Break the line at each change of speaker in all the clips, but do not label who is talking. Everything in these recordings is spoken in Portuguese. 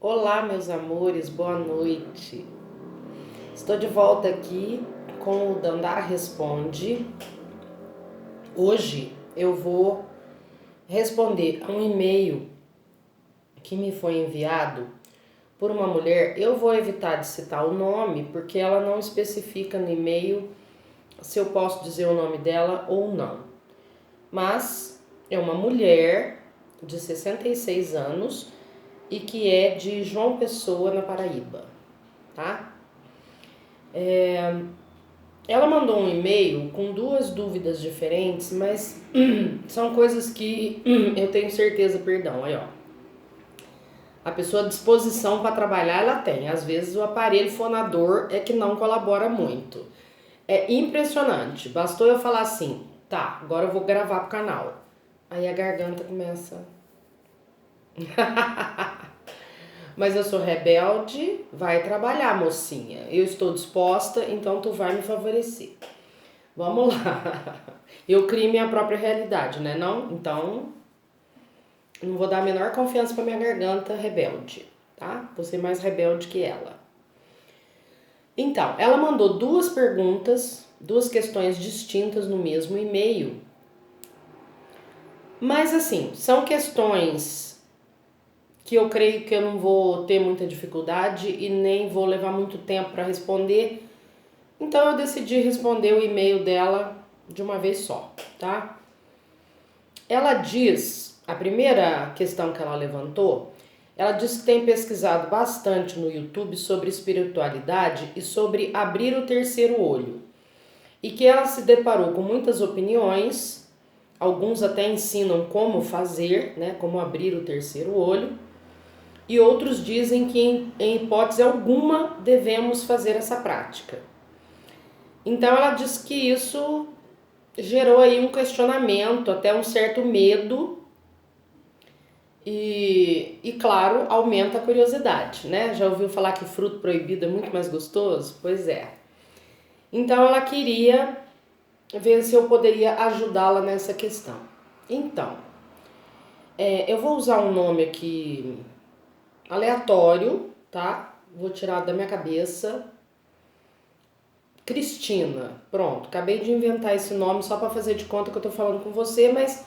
Olá, meus amores, boa noite. Estou de volta aqui com o Dandara Responde. Hoje eu vou responder a um e-mail que me foi enviado por uma mulher. Eu vou evitar de citar o nome porque ela não especifica no e-mail se eu posso dizer o nome dela ou não. Mas é uma mulher de 66 anos e que é de João Pessoa, na Paraíba, tá? Ela mandou um e-mail com duas dúvidas diferentes, mas são coisas que eu tenho certeza, perdão, aí ó. A pessoa à disposição para trabalhar ela tem, às vezes o aparelho fonador é que não colabora muito. É impressionante, bastou eu falar assim, tá, agora eu vou gravar pro canal. Aí a garganta começa... Mas eu sou rebelde, vai trabalhar, mocinha. Eu estou disposta, então tu vai me favorecer. Vamos lá. Eu crio minha própria realidade, né? Não? Então, não vou dar a menor confiança pra minha garganta rebelde, tá? Vou ser mais rebelde que ela. Então, ela mandou duas perguntas, duas questões distintas no mesmo e-mail. Mas assim, são questões que eu creio que eu não vou ter muita dificuldade e nem vou levar muito tempo para responder. Então eu decidi responder o e-mail dela de uma vez só, tá? Ela diz, a primeira questão que ela levantou, ela diz que tem pesquisado bastante no YouTube sobre espiritualidade e sobre abrir o terceiro olho. E que ela se deparou com muitas opiniões, alguns até ensinam como fazer, né, como abrir o terceiro olho, e outros dizem que em hipótese alguma devemos fazer essa prática. Então ela diz que isso gerou aí um questionamento, até um certo medo e claro, aumenta a curiosidade, né? Já ouviu falar que o fruto proibido é muito mais gostoso? Pois é. Então ela queria ver se eu poderia ajudá-la nessa questão. Então, eu vou usar um nome aqui aleatório, tá? Vou tirar da minha cabeça. Cristina, pronto, acabei de inventar esse nome só para fazer de conta que eu tô falando com você, mas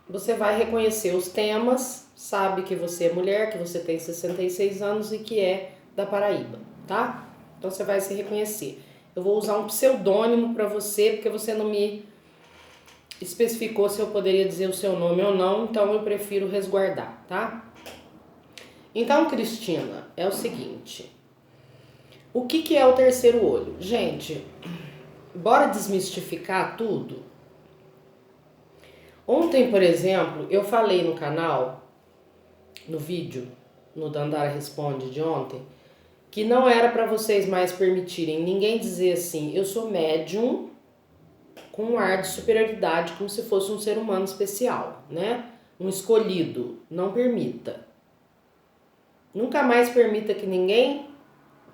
você vai reconhecer os temas, sabe que você é mulher, que você tem 66 anos e que é da Paraíba, tá? Então você vai se reconhecer. Eu vou usar um pseudônimo para você, porque você não me especificou se eu poderia dizer o seu nome ou não, então eu prefiro resguardar, tá? Então, Cristina, é o seguinte... O que é o terceiro olho? Gente, bora desmistificar tudo? Ontem, por exemplo, eu falei no canal, no vídeo, no Dandara Responde de ontem, que não era para vocês mais permitirem ninguém dizer assim, eu sou médium com um ar de superioridade, como se fosse um ser humano especial, né? Um escolhido. Não permita. Nunca mais permita que ninguém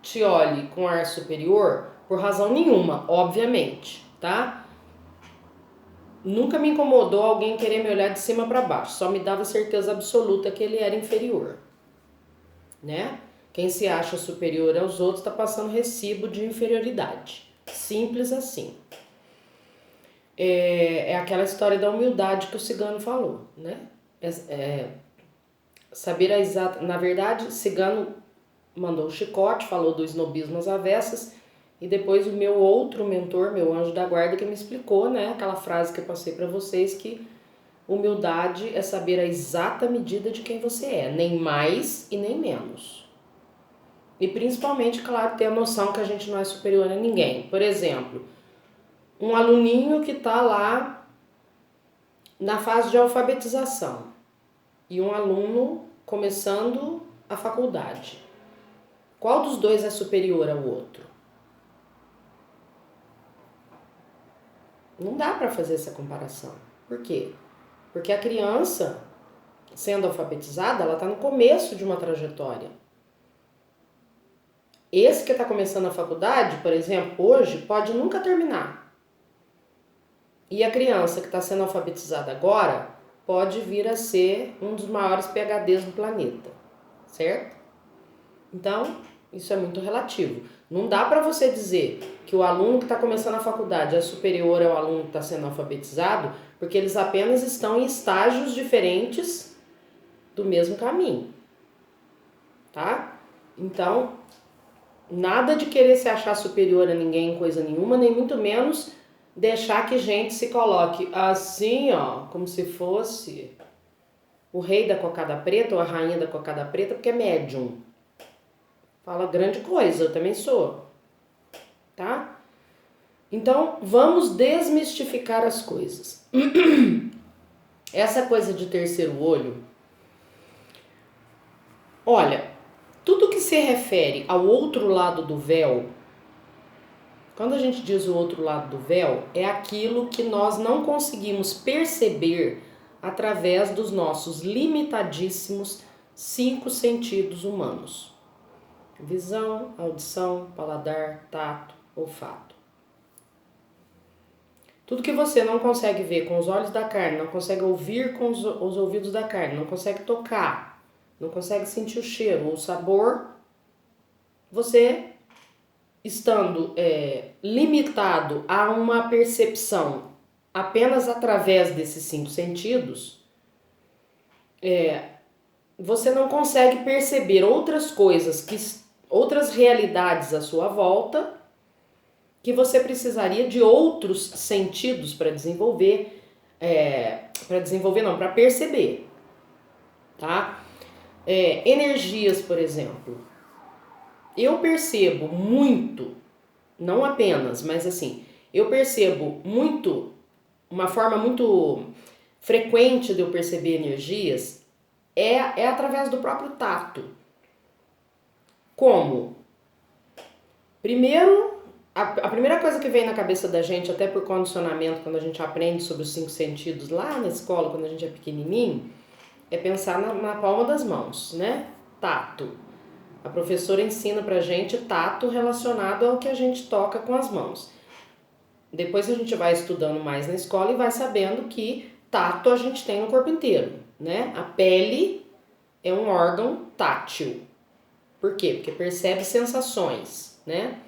te olhe com ar superior por razão nenhuma, obviamente, tá? Nunca me incomodou alguém querer me olhar de cima para baixo, só me dava certeza absoluta que ele era inferior, né? Quem se acha superior aos outros está passando recibo de inferioridade. Simples assim. É aquela história da humildade que o cigano falou, né? Saber a exata... Na verdade, cigano mandou o chicote, falou do snobismo às avessas, e depois o meu outro mentor, meu anjo da guarda, que me explicou, né, aquela frase que eu passei para vocês, que humildade é saber a exata medida de quem você é, nem mais e nem menos. E principalmente, claro, ter a noção que a gente não é superior a ninguém. Por exemplo, um aluninho que está lá na fase de alfabetização e um aluno começando a faculdade. Qual dos dois é superior ao outro? Não dá para fazer essa comparação. Por quê? Porque a criança, sendo alfabetizada, ela está no começo de uma trajetória. Esse que está começando a faculdade, por exemplo, hoje, pode nunca terminar. E a criança que está sendo alfabetizada agora pode vir a ser um dos maiores PhDs do planeta. certo? Então, isso é muito relativo. Não dá para você dizer que o aluno que está começando a faculdade é superior ao aluno que está sendo alfabetizado, porque eles apenas estão em estágios diferentes do mesmo caminho, tá? Então, nada de querer se achar superior a ninguém em coisa nenhuma, nem muito menos deixar que gente se coloque assim, ó, como se fosse o rei da cocada preta ou a rainha da cocada preta, porque é médium. Fala grande coisa, eu também sou, tá? Então, vamos desmistificar as coisas. Essa coisa de terceiro olho, olha, tudo que se refere ao outro lado do véu, quando a gente diz o outro lado do véu, é aquilo que nós não conseguimos perceber através dos nossos limitadíssimos 5 sentidos humanos: visão, audição, paladar, tato, olfato. Tudo que você não consegue ver com os olhos da carne, não consegue ouvir com os ouvidos da carne, não consegue tocar, não consegue sentir o cheiro ou o sabor, você, estando limitado a uma percepção apenas através desses 5 sentidos, você não consegue perceber outras coisas, outras realidades à sua volta, que você precisaria de outros sentidos para desenvolver, para perceber, tá? Energias, por exemplo. Eu percebo muito, não apenas, mas assim, eu percebo muito, uma forma muito frequente de eu perceber energias é através do próprio tato. Como? Primeiro, a primeira coisa que vem na cabeça da gente, até por condicionamento, quando a gente aprende sobre os 5 sentidos lá na escola, quando a gente é pequenininho, é pensar na palma das mãos, né? Tato. A professora ensina pra gente tato relacionado ao que a gente toca com as mãos. Depois a gente vai estudando mais na escola e vai sabendo que tato a gente tem no corpo inteiro, né? A pele é um órgão tátil. Por quê? Porque percebe sensações, né?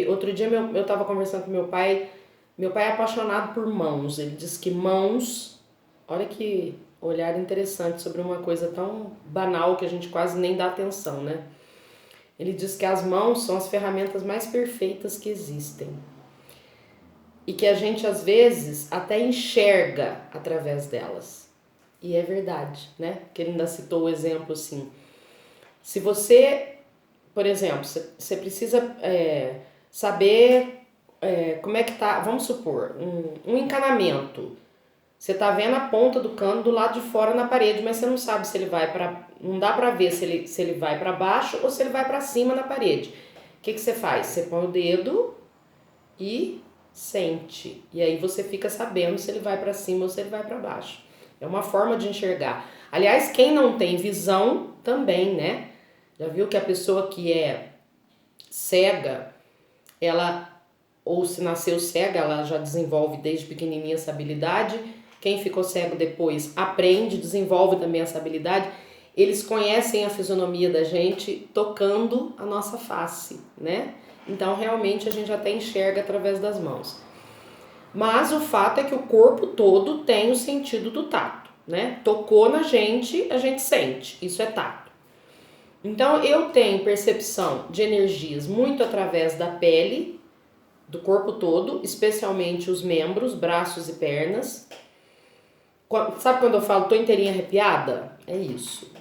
Outro dia eu tava conversando com meu pai é apaixonado por mãos, ele diz que mãos, olha que olhar interessante sobre uma coisa tão banal que a gente quase nem dá atenção, né? Ele diz que as mãos são as ferramentas mais perfeitas que existem e que a gente às vezes até enxerga através delas. E é verdade, né? Que ele ainda citou o exemplo assim, se você, por exemplo, você precisa saber como é que tá, vamos supor, um encanamento. Você tá vendo a ponta do cano do lado de fora na parede, mas você não sabe se ele vai para, não dá para ver se ele vai para baixo ou se ele vai para cima na parede. O que você faz? Você põe o dedo e sente. E aí você fica sabendo se ele vai para cima ou se ele vai para baixo. É uma forma de enxergar. Aliás, quem não tem visão também, né? Já viu que a pessoa que é cega, ou se nasceu cega, ela já desenvolve desde pequenininha essa habilidade. Quem ficou cego depois aprende, desenvolve também essa habilidade. Eles conhecem a fisionomia da gente tocando a nossa face, né? Então, realmente, a gente até enxerga através das mãos. Mas o fato é que o corpo todo tem o sentido do tato, né? Tocou na gente, a gente sente. Isso é tato. Então, eu tenho percepção de energias muito através da pele, do corpo todo, especialmente os membros, braços e pernas. Sabe quando eu falo tô inteirinha arrepiada? É isso.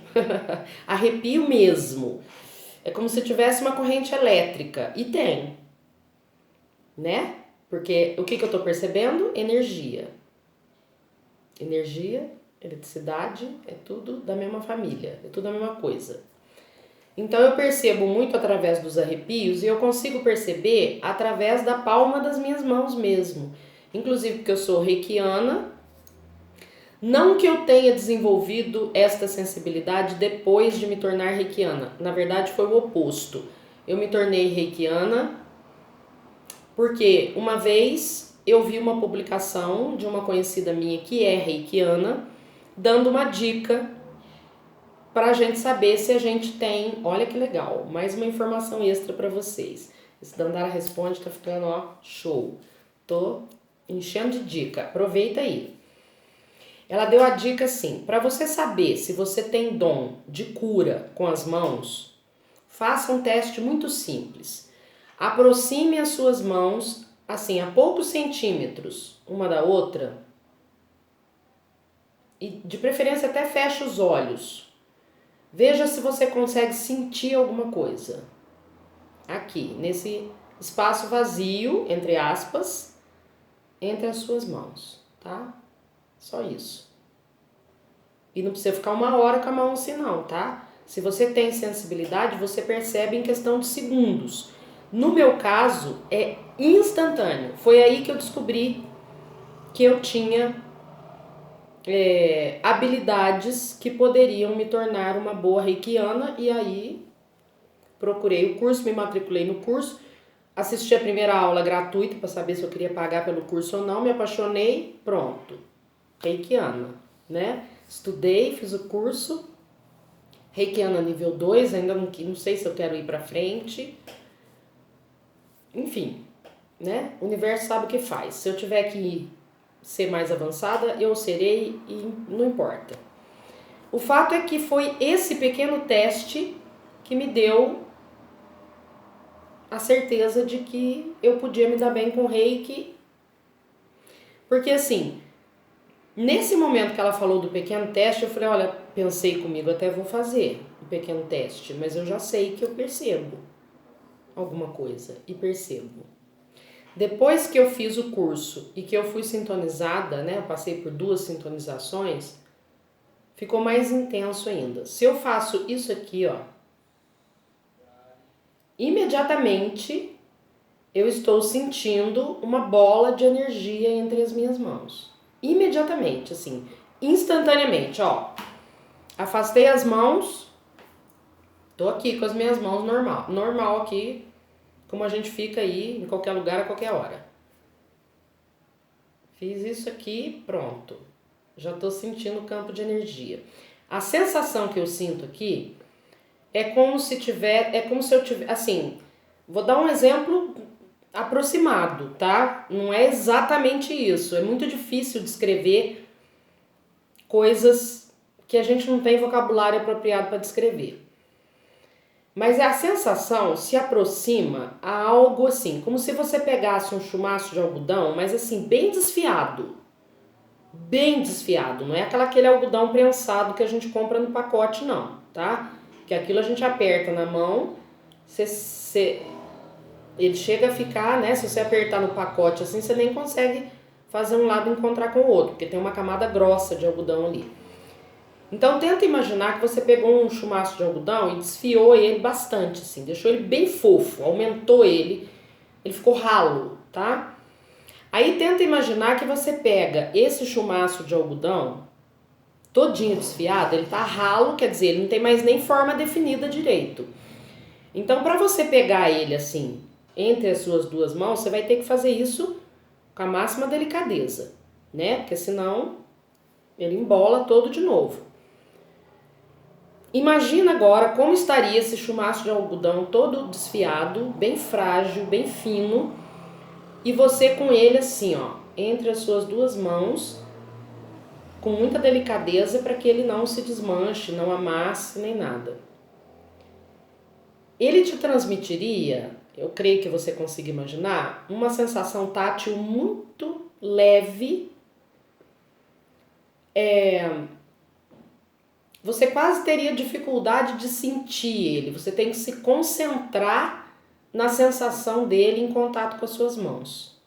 Arrepio mesmo. É como se tivesse uma corrente elétrica. E tem. Né? Porque o que eu tô percebendo? Energia. Energia, eletricidade, é tudo da mesma família. É tudo a mesma coisa. Então eu percebo muito através dos arrepios e eu consigo perceber através da palma das minhas mãos mesmo. Inclusive porque eu sou reikiana. Não que eu tenha desenvolvido esta sensibilidade depois de me tornar reikiana. Na verdade foi o oposto. Eu me tornei reikiana porque uma vez eu vi uma publicação de uma conhecida minha que é reikiana dando uma dica para a gente saber se a gente tem, olha que legal, mais uma informação extra para vocês. Esse Dandara Responde tá ficando, ó, show. Tô enchendo de dica, aproveita aí. Ela deu a dica assim, para você saber se você tem dom de cura com as mãos, faça um teste muito simples. Aproxime as suas mãos, assim, a poucos centímetros uma da outra, e de preferência até feche os olhos. Veja se você consegue sentir alguma coisa. Aqui, nesse espaço vazio, entre aspas, entre as suas mãos, tá? Só isso. E não precisa ficar uma hora com a mão assim não, tá? Se você tem sensibilidade, você percebe em questão de segundos. No meu caso, é instantâneo. Foi aí que eu descobri que eu tinha habilidades que poderiam me tornar uma boa reikiana, e aí procurei o curso, me matriculei no curso, assisti a primeira aula gratuita para saber se eu queria pagar pelo curso ou não, me apaixonei, pronto, reikiana, né? Estudei, fiz o curso, reikiana nível 2, ainda não sei se eu quero ir para frente, enfim, né? O universo sabe o que faz. Se eu tiver que ser mais avançada, eu serei e não importa. O fato é que foi esse pequeno teste que me deu a certeza de que eu podia me dar bem com Reiki. Porque assim, nesse momento que ela falou do pequeno teste, eu falei, olha, pensei comigo, até vou fazer o pequeno teste, mas eu já sei que eu percebo alguma coisa e percebo. Depois que eu fiz o curso e que eu fui sintonizada, né, eu passei por 2 sintonizações, ficou mais intenso ainda. Se eu faço isso aqui, ó, imediatamente eu estou sentindo uma bola de energia entre as minhas mãos. Imediatamente, assim, instantaneamente, ó. Afastei as mãos, tô aqui com as minhas mãos normal aqui, como a gente fica aí em qualquer lugar a qualquer hora. Fiz isso aqui, pronto. Já tô sentindo o campo de energia. A sensação que eu sinto aqui é como se eu tiver, assim, vou dar um exemplo aproximado, tá? Não é exatamente isso. É muito difícil descrever coisas que a gente não tem vocabulário apropriado para descrever. Mas a sensação se aproxima a algo assim, como se você pegasse um chumaço de algodão, mas assim, bem desfiado. Bem desfiado, não é aquele algodão prensado que a gente compra no pacote, não, tá? Que aquilo a gente aperta na mão, ele chega a ficar, né? Se você apertar no pacote assim, você nem consegue fazer um lado encontrar com o outro, porque tem uma camada grossa de algodão ali. Então tenta imaginar que você pegou um chumaço de algodão e desfiou ele bastante, assim, deixou ele bem fofo, aumentou ele ficou ralo, tá? Aí tenta imaginar que você pega esse chumaço de algodão todinho desfiado, ele tá ralo, quer dizer, ele não tem mais nem forma definida direito. Então, para você pegar ele assim, entre as suas 2 mãos, você vai ter que fazer isso com a máxima delicadeza, né? Porque senão ele embola todo de novo. Imagina agora como estaria esse chumaço de algodão todo desfiado, bem frágil, bem fino, e você com ele assim, ó, entre as suas 2 mãos, com muita delicadeza para que ele não se desmanche, não amasse nem nada. Ele te transmitiria, eu creio que você consiga imaginar, uma sensação tátil muito leve. Você quase teria dificuldade de sentir ele, você tem que se concentrar na sensação dele em contato com as suas mãos.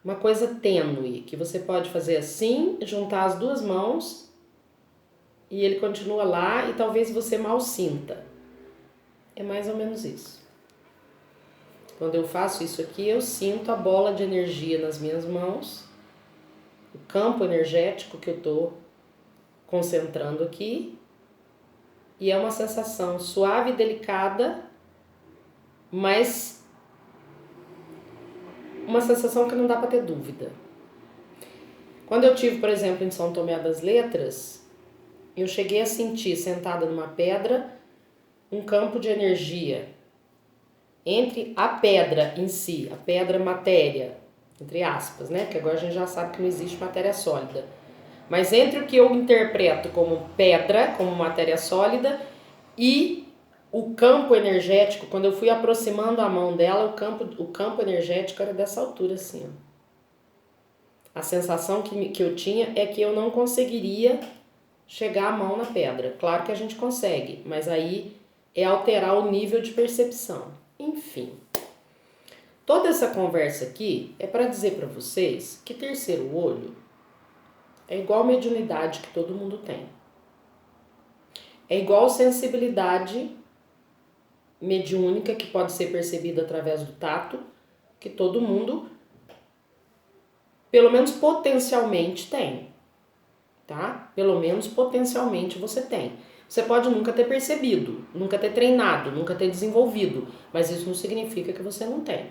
Uma coisa tênue, que você pode fazer assim, juntar as 2 mãos e ele continua lá e talvez você mal sinta. É mais ou menos isso. Quando eu faço isso aqui, eu sinto a bola de energia nas minhas mãos, o campo energético que eu estou concentrando aqui, e é uma sensação suave e delicada, mas uma sensação que não dá para ter dúvida. Quando eu tive, por exemplo, em São Tomé das Letras, eu cheguei a sentir, sentada numa pedra, um campo de energia entre a pedra em si, a pedra matéria, entre aspas, né? Que agora a gente já sabe que não existe matéria sólida. Mas entre o que eu interpreto como pedra, como matéria sólida, e o campo energético, quando eu fui aproximando a mão dela, o campo energético era dessa altura assim, ó. A sensação que eu tinha é que eu não conseguiria chegar a mão na pedra. Claro que a gente consegue, mas aí é alterar o nível de percepção. Enfim, toda essa conversa aqui é para dizer para vocês que terceiro olho é igual mediunidade que todo mundo tem. É igual sensibilidade mediúnica que pode ser percebida através do tato, que todo mundo, pelo menos potencialmente, tem. Tá? Pelo menos potencialmente você tem. Você pode nunca ter percebido, nunca ter treinado, nunca ter desenvolvido, mas isso não significa que você não tem.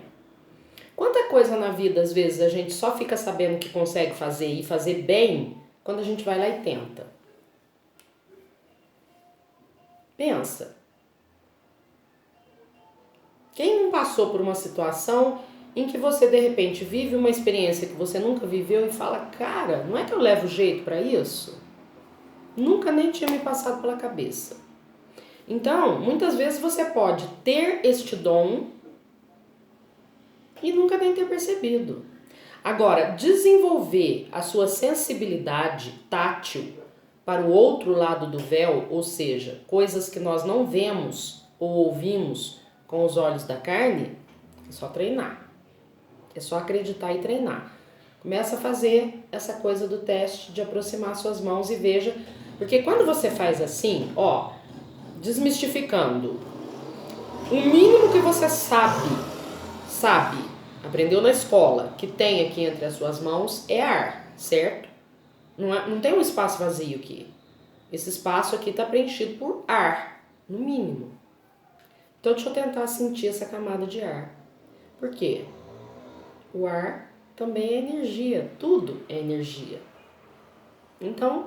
Quanta coisa na vida, às vezes, a gente só fica sabendo que consegue fazer e fazer bem quando a gente vai lá e tenta. Pensa. Quem não passou por uma situação em que você, de repente, vive uma experiência que você nunca viveu e fala, cara, não é que eu levo jeito para isso? Nunca nem tinha me passado pela cabeça. Então, muitas vezes você pode ter este dom e nunca nem ter percebido. Agora, desenvolver a sua sensibilidade tátil para o outro lado do véu, ou seja, coisas que nós não vemos ou ouvimos com os olhos da carne, é só treinar. É só acreditar e treinar. Começa a fazer essa coisa do teste de aproximar suas mãos e veja, porque quando você faz assim, ó, desmistificando, o mínimo que você sabe, aprendeu na escola, que tem aqui entre as suas mãos é ar, certo? Não tem um espaço vazio aqui. Esse espaço aqui está preenchido por ar, no mínimo. Então deixa eu tentar sentir essa camada de ar. Por quê? O ar também é energia, tudo é energia. Então,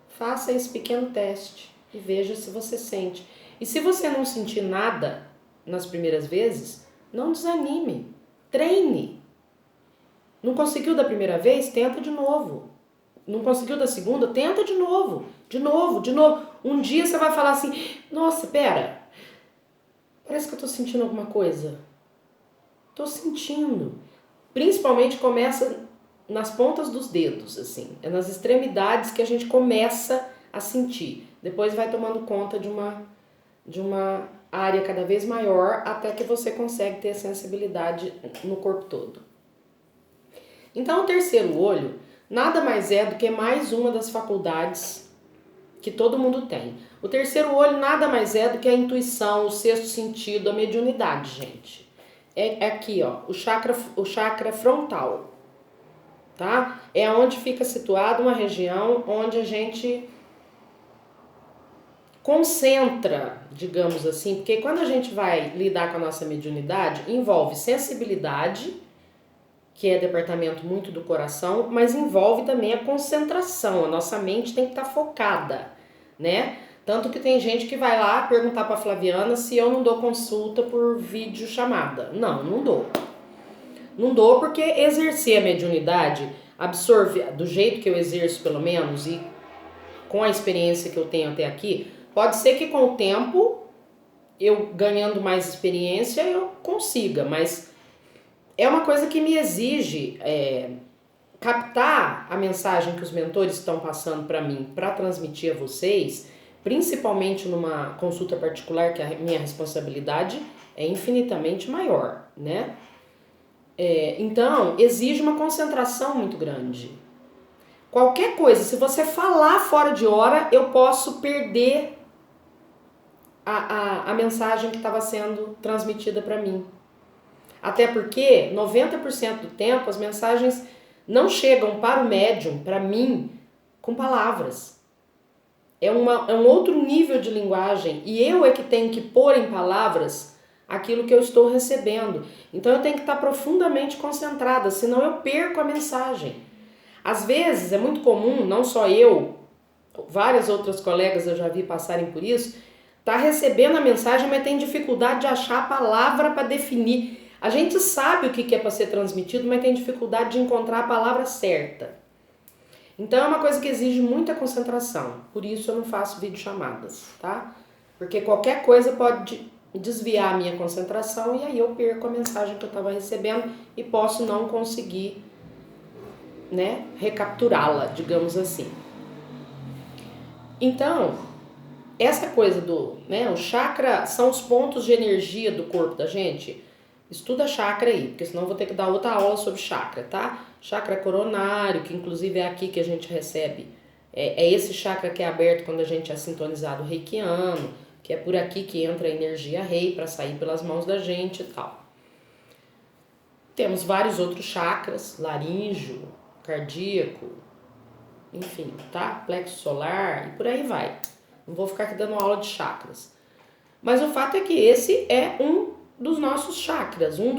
faça esse pequeno teste e veja se você sente. E se você não sentir nada nas primeiras vezes, não desanime, treine. Não conseguiu da primeira vez? Tenta de novo. Não conseguiu da segunda? Tenta de novo. De novo. Um dia você vai falar assim, nossa, pera, parece que eu tô sentindo alguma coisa. Tô sentindo. Principalmente começa nas pontas dos dedos, assim. É nas extremidades que a gente começa a sentir. Depois vai tomando conta de uma área cada vez maior até que você consegue ter sensibilidade no corpo todo. Então, o terceiro olho nada mais é do que mais uma das faculdades que todo mundo tem. O terceiro olho nada mais é do que a intuição, o sexto sentido, a mediunidade, gente. É aqui, ó, o chakra frontal, tá? É onde fica situada uma região onde a gente concentra, digamos assim, porque quando a gente vai lidar com a nossa mediunidade, envolve sensibilidade, que é departamento muito do coração, mas envolve também a concentração, a nossa mente tem que estar focada, né? Tanto que tem gente que vai lá perguntar para Flaviana se eu não dou consulta por videochamada. Não dou. Não dou porque exercer a mediunidade, absorver do jeito que eu exerço pelo menos e com a experiência que eu tenho até aqui, pode ser que com o tempo, eu ganhando mais experiência, eu consiga, mas é uma coisa que me exige captar a mensagem que os mentores estão passando para mim, para transmitir a vocês, principalmente numa consulta particular, que a minha responsabilidade é infinitamente maior, né? Então, exige uma concentração muito grande. Qualquer coisa, se você falar fora de hora, eu posso perder a mensagem que estava sendo transmitida para mim. Até porque 90% do tempo as mensagens não chegam para o médium, para mim, com palavras. É um outro nível de linguagem e eu é que tenho que pôr em palavras aquilo que eu estou recebendo. Então eu tenho que estar profundamente concentrada, senão eu perco a mensagem. Às vezes é muito comum, não só eu, várias outras colegas eu já vi passarem por isso, tá recebendo a mensagem, mas tem dificuldade de achar a palavra para definir. A gente sabe o que é para ser transmitido, mas tem dificuldade de encontrar a palavra certa. Então é uma coisa que exige muita concentração, por isso eu não faço videochamadas, tá? Porque qualquer coisa pode desviar a minha concentração e aí eu perco a mensagem que eu estava recebendo e posso não conseguir, né, recapturá-la, digamos assim. Então, essa coisa do, né, o chakra são os pontos de energia do corpo da gente. Estuda chakra aí, porque senão eu vou ter que dar outra aula sobre chakra, tá? Chakra coronário, que inclusive é aqui que a gente recebe, é esse chakra que é aberto quando a gente é sintonizado reikiano, que é por aqui que entra a energia rei para sair pelas mãos da gente e tal. Temos vários outros chakras, laríngeo, cardíaco, enfim, tá? Plexo solar e por aí vai. Não vou ficar aqui dando aula de chakras. Mas o fato é que esse é um dos nossos chakras, um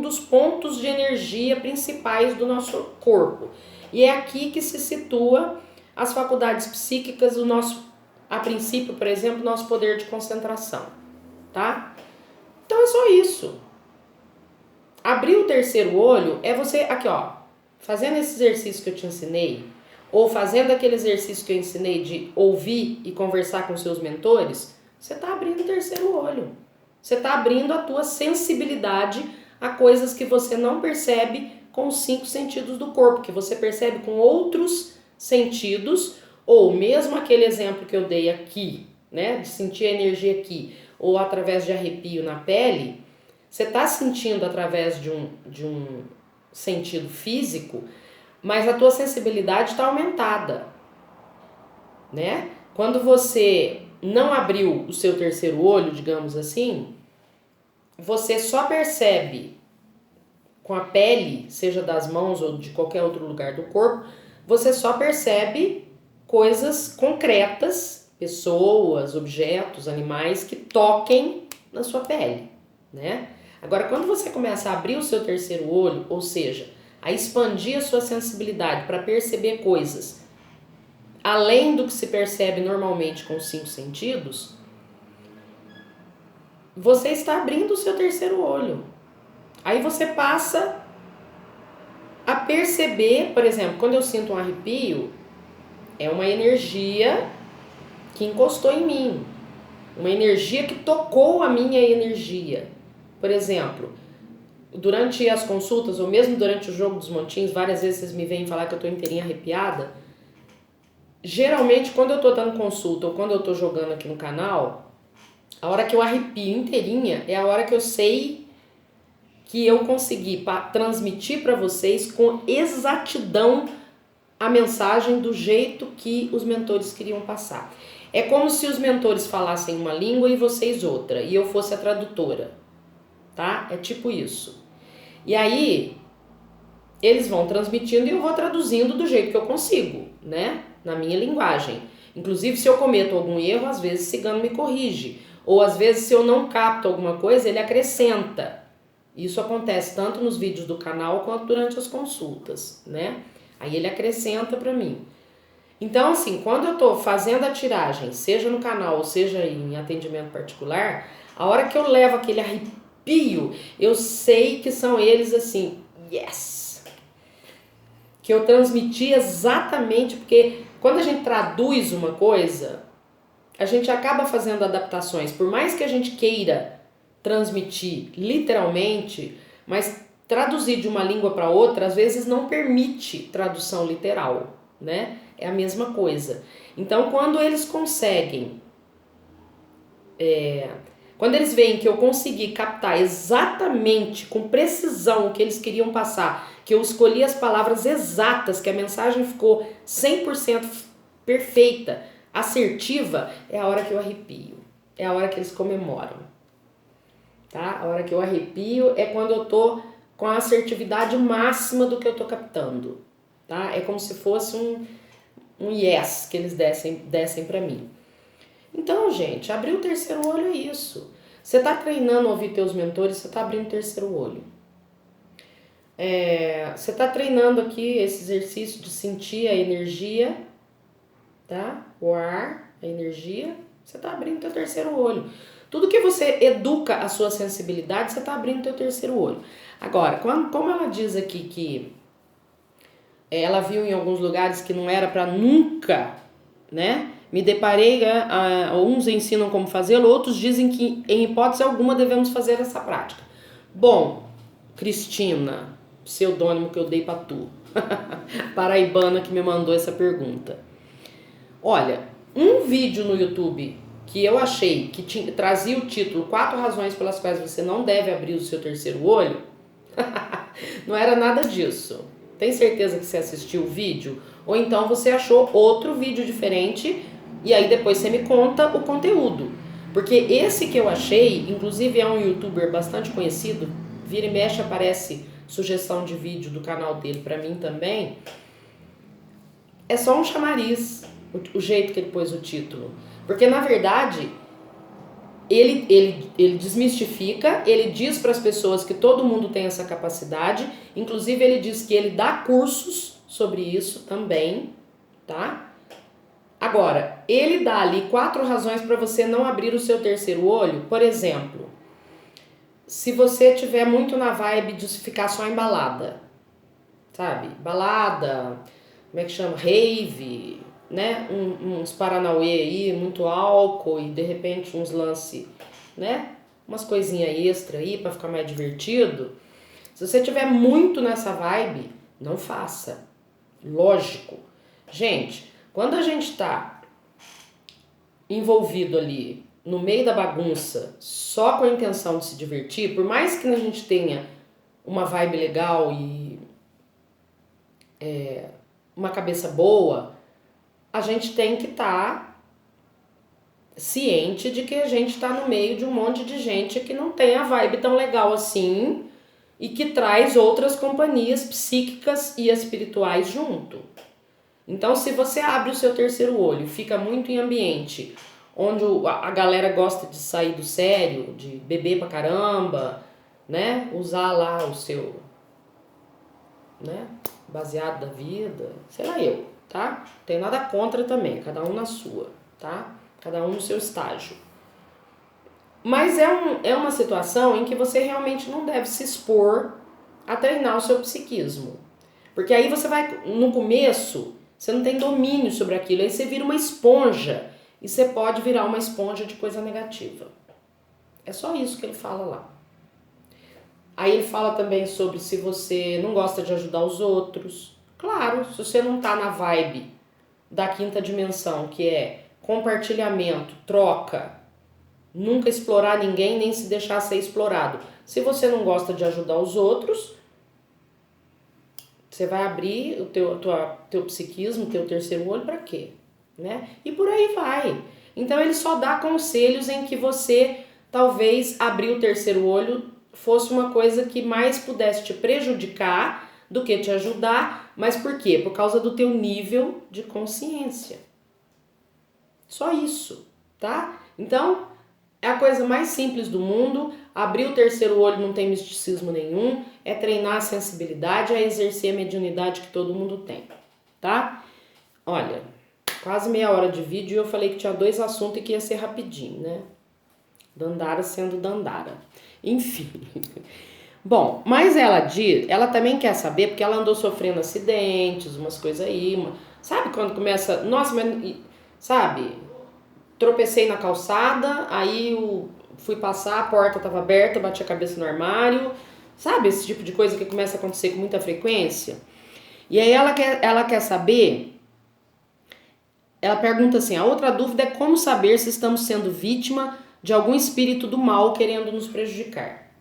dos pontos de energia principais do nosso corpo. E é aqui que se situa as faculdades psíquicas, o nosso, a princípio, por exemplo, nosso poder de concentração, tá? Então é só isso. Abrir o terceiro olho é você, aqui ó, fazendo esse exercício que eu te ensinei, ou fazendo aquele exercício que eu ensinei de ouvir e conversar com seus mentores, você está abrindo o terceiro olho. Você está abrindo a tua sensibilidade a coisas que você não percebe com os 5 sentidos do corpo, que você percebe com outros sentidos, ou mesmo aquele exemplo que eu dei aqui, né, de sentir a energia aqui, ou através de arrepio na pele, você está sentindo através de um sentido físico, mas a tua sensibilidade está aumentada, né? Quando você não abriu o seu terceiro olho, digamos assim, você só percebe com a pele, seja das mãos ou de qualquer outro lugar do corpo, você só percebe coisas concretas, pessoas, objetos, animais que toquem na sua pele, né? Agora, quando você começa a abrir o seu terceiro olho, ou seja, a expandir a sua sensibilidade para perceber coisas além do que se percebe normalmente com os 5 sentidos, você está abrindo o seu terceiro olho. Aí você passa a perceber, por exemplo, quando eu sinto um arrepio, é uma energia que encostou em mim, uma energia que tocou a minha energia. Por exemplo, durante as consultas, ou mesmo durante o jogo dos montinhos, várias vezes vocês me vêm falar que eu estou inteirinha arrepiada. Geralmente, quando eu estou dando consulta ou quando eu estou jogando aqui no canal, a hora que eu arrepio inteirinha é a hora que eu sei que eu consegui transmitir para vocês com exatidão a mensagem do jeito que os mentores queriam passar. É como se os mentores falassem uma língua e vocês outra, e eu fosse a tradutora, tá? É tipo isso. E aí, eles vão transmitindo e eu vou traduzindo do jeito que eu consigo, né? Na minha linguagem. Inclusive, se eu cometo algum erro, às vezes o cigano me corrige. Ou às vezes, se eu não capto alguma coisa, ele acrescenta. Isso acontece tanto nos vídeos do canal quanto durante as consultas, né? Aí ele acrescenta para mim. Então, assim, quando eu tô fazendo a tiragem, seja no canal ou seja em atendimento particular, a hora que eu levo aquele arrepio, eu sei que são eles assim, yes! Que eu transmiti exatamente, porque quando a gente traduz uma coisa, a gente acaba fazendo adaptações. Por mais que a gente queira transmitir literalmente, mas traduzir de uma língua para outra, às vezes não permite tradução literal, né? É a mesma coisa. Então, quando eles conseguem, quando eles veem que eu consegui captar exatamente, com precisão, o que eles queriam passar, que eu escolhi as palavras exatas, que a mensagem ficou 100% perfeita, assertiva, é a hora que eu arrepio. É a hora que eles comemoram. Tá? A hora que eu arrepio é quando eu tô com a assertividade máxima do que eu tô captando. Tá? É como se fosse um yes que eles dessem para mim. Então, gente, abrir o terceiro olho é isso. Você tá treinando a ouvir teus mentores, você tá abrindo o terceiro olho. Você tá treinando aqui esse exercício de sentir a energia, tá? o ar, a energia, você está abrindo teu terceiro olho. Tudo que você educa a sua sensibilidade, você está abrindo teu terceiro olho. Agora, como ela diz aqui que ela viu em alguns lugares que não era para nunca, né? Me deparei, uns ensinam como fazê-lo, outros dizem que em hipótese alguma devemos fazer essa prática. Bom, Cristina, pseudônimo que eu dei pra tu, paraibana que me mandou essa pergunta. Olha, um vídeo no YouTube que eu achei que trazia o título 4 razões pelas quais você não deve abrir o seu terceiro olho, não era nada disso. Tem certeza que você assistiu o vídeo? Ou então você achou outro vídeo diferente e aí depois você me conta o conteúdo. Porque esse que eu achei, inclusive é um youtuber bastante conhecido, vira e mexe aparece sugestão de vídeo do canal dele pra mim também, é só um chamariz, o jeito que ele pôs o título. Porque na verdade, ele desmistifica, ele diz para as pessoas que todo mundo tem essa capacidade, inclusive ele diz que ele dá cursos sobre isso também, tá? Agora, ele dá ali 4 razões para você não abrir o seu terceiro olho. Por exemplo, se você tiver muito na vibe de ficar só em balada, sabe? Balada, como é que chama? Rave, né? Uns paranauê aí, muito álcool e de repente uns lance, né? Umas coisinhas extra aí para ficar mais divertido. Se você tiver muito nessa vibe, não faça. Lógico. Gente, quando a gente tá envolvido ali no meio da bagunça, só com a intenção de se divertir, por mais que a gente tenha uma vibe legal e uma cabeça boa, a gente tem que estar ciente de que a gente está no meio de um monte de gente que não tem a vibe tão legal assim e que traz outras companhias psíquicas e espirituais junto. Então, se você abre o seu terceiro olho, fica muito em ambiente onde a galera gosta de sair do sério, de beber pra caramba, né? Usar lá o seu, né? Baseado da vida, sei lá eu, tá? Não tem nada contra também, cada um na sua, tá? Cada um no seu estágio. Mas é uma situação em que você realmente não deve se expor a treinar o seu psiquismo. Porque aí você vai, no começo, você não tem domínio sobre aquilo, aí você vira uma esponja e você pode virar uma esponja de coisa negativa. É só isso que ele fala lá. Aí ele fala também sobre se você não gosta de ajudar os outros. Claro, se você não tá na vibe da quinta dimensão, que é compartilhamento, troca, nunca explorar ninguém, nem se deixar ser explorado. Se você não gosta de ajudar os outros, você vai abrir o teu psiquismo, o teu terceiro olho para quê? Né? E por aí vai. Então ele só dá conselhos em que você talvez abrir o terceiro olho fosse uma coisa que mais pudesse te prejudicar do que te ajudar. Mas por quê? Por causa do teu nível de consciência. Só isso, tá? Então, é a coisa mais simples do mundo. Abrir o terceiro olho não tem misticismo nenhum. É treinar a sensibilidade, é exercer a mediunidade que todo mundo tem, tá? Olha, quase meia hora de vídeo e eu falei que tinha 2 assuntos e que ia ser rapidinho, né? Dandara sendo Dandara. Enfim. Bom, mas ela também quer saber, porque ela andou sofrendo acidentes, umas coisas aí. Sabe quando começa... Nossa, mas... Sabe? Tropecei na calçada, aí fui passar, a porta estava aberta, bati a cabeça no armário. Sabe esse tipo de coisa que começa a acontecer com muita frequência? E aí ela quer saber... Ela pergunta assim, a outra dúvida é como saber se estamos sendo vítima de algum espírito do mal querendo nos prejudicar.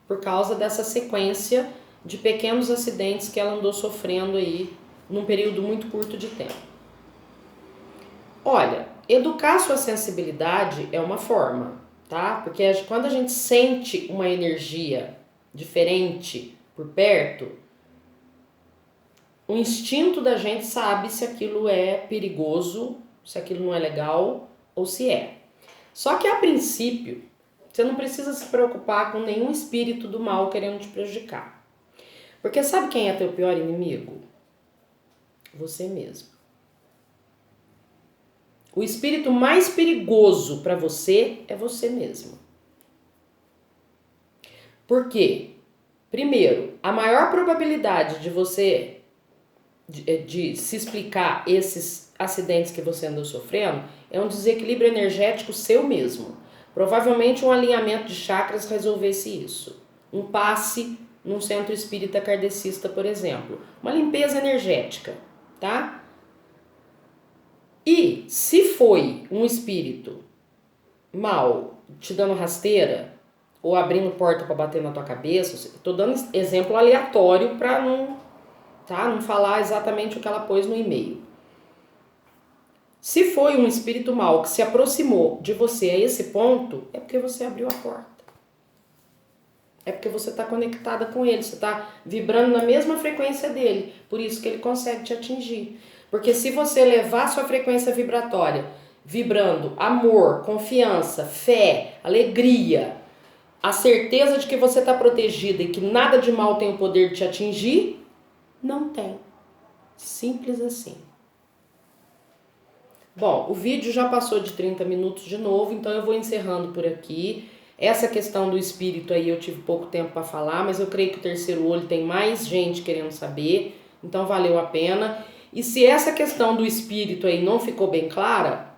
Por causa dessa sequência de pequenos acidentes que ela andou sofrendo aí num período muito curto de tempo. Olha, educar sua sensibilidade é uma forma, tá? Porque quando a gente sente uma energia diferente por perto, o instinto da gente sabe se aquilo é perigoso, se aquilo não é legal ou se é. Só que a princípio, você não precisa se preocupar com nenhum espírito do mal querendo te prejudicar. Porque sabe quem é teu pior inimigo? Você mesmo. O espírito mais perigoso para você é você mesmo. Por quê? Primeiro, a maior probabilidade de você de se explicar esses acidentes que você andou sofrendo é um desequilíbrio energético seu mesmo. Provavelmente um alinhamento de chakras resolvesse isso. Um passe num centro espírita kardecista, por exemplo. Uma limpeza energética, tá? E se foi um espírito mal te dando rasteira ou abrindo porta para bater na tua cabeça, tô dando exemplo aleatório para não falar exatamente o que ela pôs no e-mail. Se foi um espírito mau que se aproximou de você a esse ponto, é porque você abriu a porta. É porque você está conectada com ele, você está vibrando na mesma frequência dele, por isso que ele consegue te atingir. Porque se você levar sua frequência vibratória vibrando amor, confiança, fé, alegria, a certeza de que você está protegida e que nada de mal tem o poder de te atingir, não tem. Simples assim. Bom, o vídeo já passou de 30 minutos de novo, então eu vou encerrando por aqui. Essa questão do espírito aí eu tive pouco tempo para falar, mas eu creio que o terceiro olho tem mais gente querendo saber, então valeu a pena. E se essa questão do espírito aí não ficou bem clara,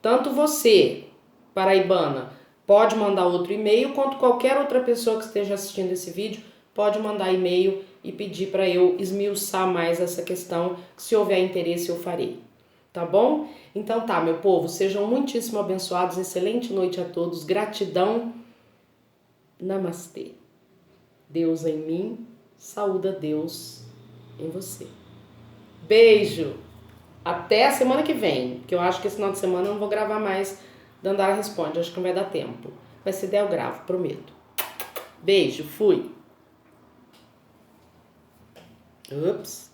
tanto você, paraibana, pode mandar outro e-mail, quanto qualquer outra pessoa que esteja assistindo esse vídeo pode mandar e-mail e pedir para eu esmiuçar mais essa questão. Se houver interesse, eu farei. Tá bom? Então tá, meu povo, sejam muitíssimo abençoados, excelente noite a todos, gratidão, namastê. Deus em mim, saúde a Deus em você. Beijo, até a semana que vem, que eu acho que esse final de semana eu não vou gravar mais Dandara Responde, acho que não vai dar tempo, mas se der eu gravo, prometo. Beijo, fui. Ups.